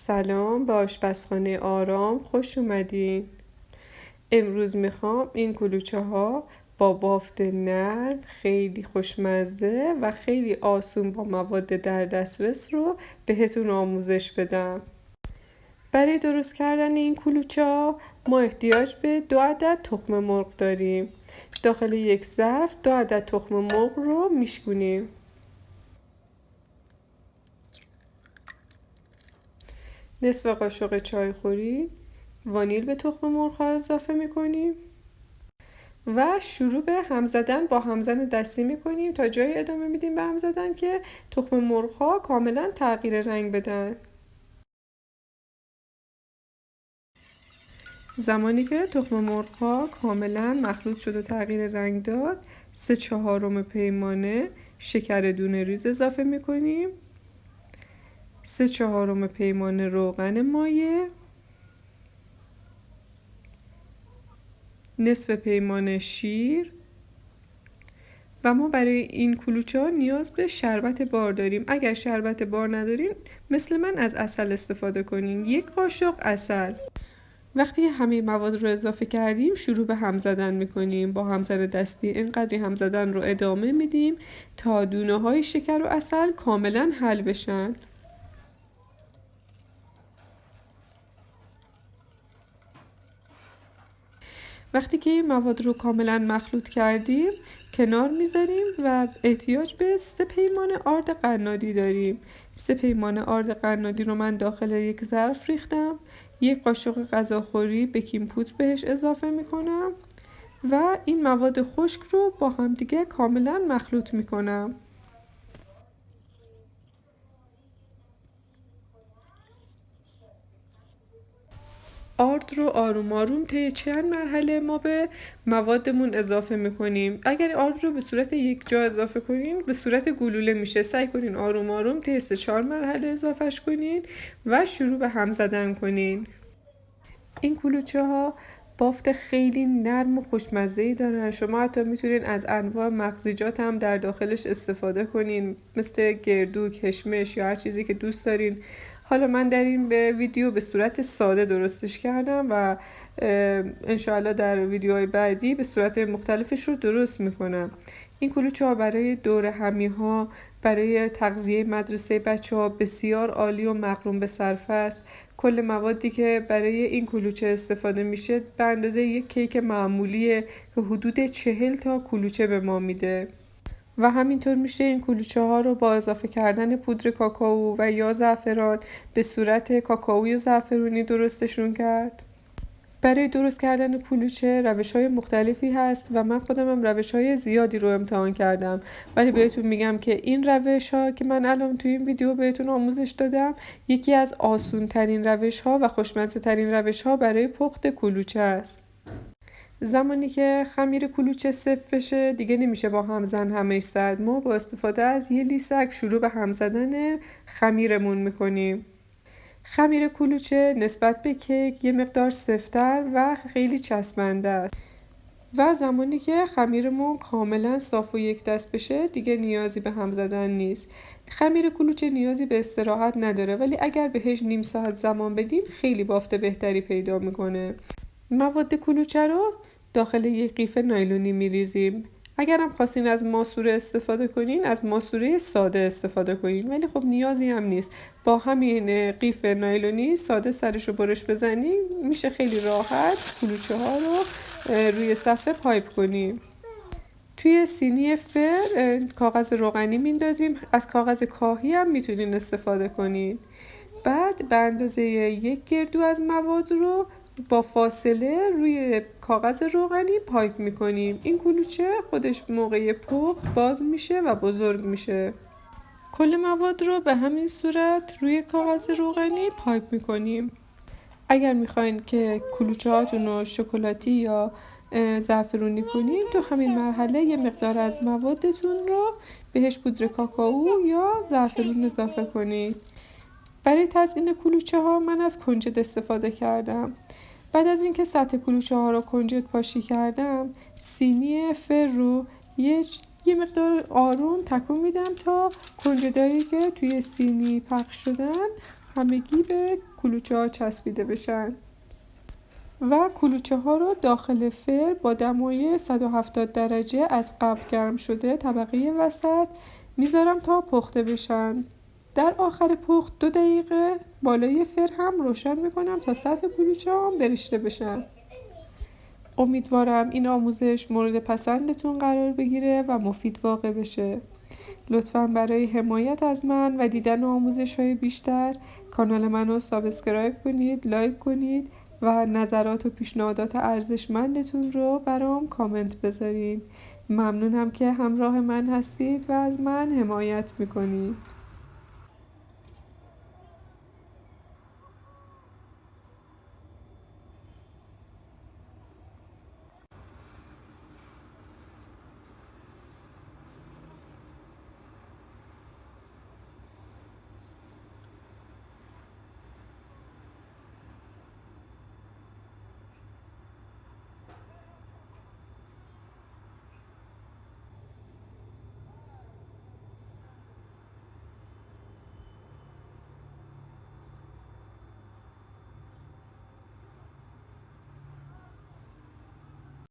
سلام، به آشپزخانه آرام خوش اومدین. امروز میخوام این کلوچه ها با بافت نرم، خیلی خوشمزه و خیلی آسون با مواد در دسترس رو بهتون آموزش بدم. برای درست کردن این کلوچه ها ما احتیاج به 2 عدد تخم مرغ داریم. داخل یک ظرف 2 عدد تخم مرغ رو میشکنیم. نصف قاشق چایخوری وانیل به تخم مرغ ها اضافه میکنیم و شروع به هم زدن با همزن دستی میکنیم تا جایی ادامه میدیم به هم زدن که تخم مرغ ها کاملا تغییر رنگ بدن. زمانی که تخم مرغ ها کاملا مخلوط شد و تغییر رنگ داد 3/4 پیمانه شکر دونه ریز اضافه میکنیم، 3/4 پیمانه روغن مایع، نصف پیمانه شیر و ما برای این کلوچه ها نیاز به شربت بار داریم. اگر شربت بار ندارین مثل من از عسل استفاده کنین، 1 قاشق عسل. وقتی همه مواد رو اضافه کردیم شروع به هم زدن میکنیم. با همزن دستی اینقدری هم زدن رو ادامه میدیم تا دونه های شکر و عسل کاملا حل بشن. وقتی که این مواد رو کاملا مخلوط کردیم کنار میذاریم و احتیاج به 3 پیمانه آرد قنادی داریم. 3 پیمانه آرد قنادی رو من داخل یک ظرف ریختم. 1 قاشق غذاخوری بیکینگ پودر بهش اضافه میکنم و این مواد خشک رو با هم دیگه کاملا مخلوط میکنم. آرد رو آروم آروم طی چند مرحله ما به موادمون اضافه میکنیم. اگر آرد رو به صورت یک جا اضافه کنین به صورت گلوله میشه. سعی کنین آروم آروم طی 3-4 مرحله اضافهش کنین و شروع به هم زدن کنین. این کلوچه ها بافت خیلی نرم و خوشمزه‌ای دارن. شما حتی میتونین از انواع مغزیجات هم در داخلش استفاده کنین، مثل گردو، کشمش یا هر چیزی که دوست دارین. حالا من در این ویدیو به صورت ساده درستش کردم و انشاءالله در ویدیوهای بعدی به صورت مختلفش رو درست میکنم. این کلوچه ها برای دور همی ها، برای تغذیه مدرسه بچه ها بسیار عالی و مقرون به صرفه است. کل موادی که برای این کلوچه استفاده میشه به اندازه یک کیک معمولیه که حدود 40 تا کلوچه به ما میده و همینطور میشه این کلوچه ها رو با اضافه کردن پودر کاکائو و یا زعفران به صورت کاکائوی زعفرونی درستشون کرد. برای درست کردن کلوچه روش‌های مختلفی هست و من خودم هم روش‌های زیادی رو امتحان کردم، ولی بهتون میگم که این روش‌ها که من الان توی این ویدیو بهتون آموزش دادم یکی از آسون‌ترین روش‌ها و خوشمزه‌ترین روش‌ها برای پخت کلوچه است. زمانی که خمیر کلوچه سفت بشه دیگه نمیشه با همزن همش زد. ما با استفاده از یه لیسک شروع به هم زدن خمیرمون میکنیم. خمیر کلوچه نسبت به کیک یه مقدار سفت‌تر و خیلی چسبنده است و زمانی که خمیرمون کاملا صاف و یک دست بشه دیگه نیازی به هم زدن نیست. خمیر کلوچه نیازی به استراحت نداره، ولی اگر بهش نیم ساعت زمان بدین خیلی بافت بهتری پیدا میکنه. مواد کلوچه رو داخل یک قیف نایلونی میریزیم. اگرم خواستین از ماسوره استفاده کنین از ماسوره ساده استفاده کنین، ولی خب نیازی هم نیست. با همین قیف نایلونی ساده سرشو برش بزنیم میشه خیلی راحت کلوچه ها رو روی صفحه پایپ کنیم. توی سینی فر کاغذ روغنی میندازیم. از کاغذ کاهی هم میتونین استفاده کنین. بعد به اندازه 1 گردو از مواد رو با فاصله روی کاغذ روغنی پایپ میکنیم. این کلوچه خودش موقع پخت باز میشه و بزرگ میشه. کل مواد رو به همین صورت روی کاغذ روغنی پایپ میکنیم. اگر میخواین که کلوچه هاتون رو شکلاتی یا زعفرونی کنین تو همین مرحله یه مقدار از موادتون رو بهش پودر کاکائو یا زعفرون اضافه کنید. برای تزیین کلوچه ها من از کنجد استفاده کردم. بعد از اینکه سطح کلوچه ها رو کنجد پاشی کردم سینی فر رو یه مقدار آروم تکون میدم تا کنجدایی که توی سینی پخش شدن همگی به کلوچه ها چسبیده بشن و کلوچه ها رو داخل فرن با دمای 170 درجه از قبل گرم شده طبقه وسط میذارم تا پخته بشن. در آخر پخت 2 دقیقه بالای فرن هم روشن میکنم تا سطح کلوچه هم برشته بشن. امیدوارم این آموزش مورد پسندتون قرار بگیره و مفید واقع بشه. لطفاً برای حمایت از من و دیدن آموزش‌های بیشتر کانال منو سابسکرایب کنید، لایک کنید و نظرات و پیشنهادات ارزشمندتون رو برام کامنت بذارین. ممنونم که همراه من هستید و از من حمایت میکنید.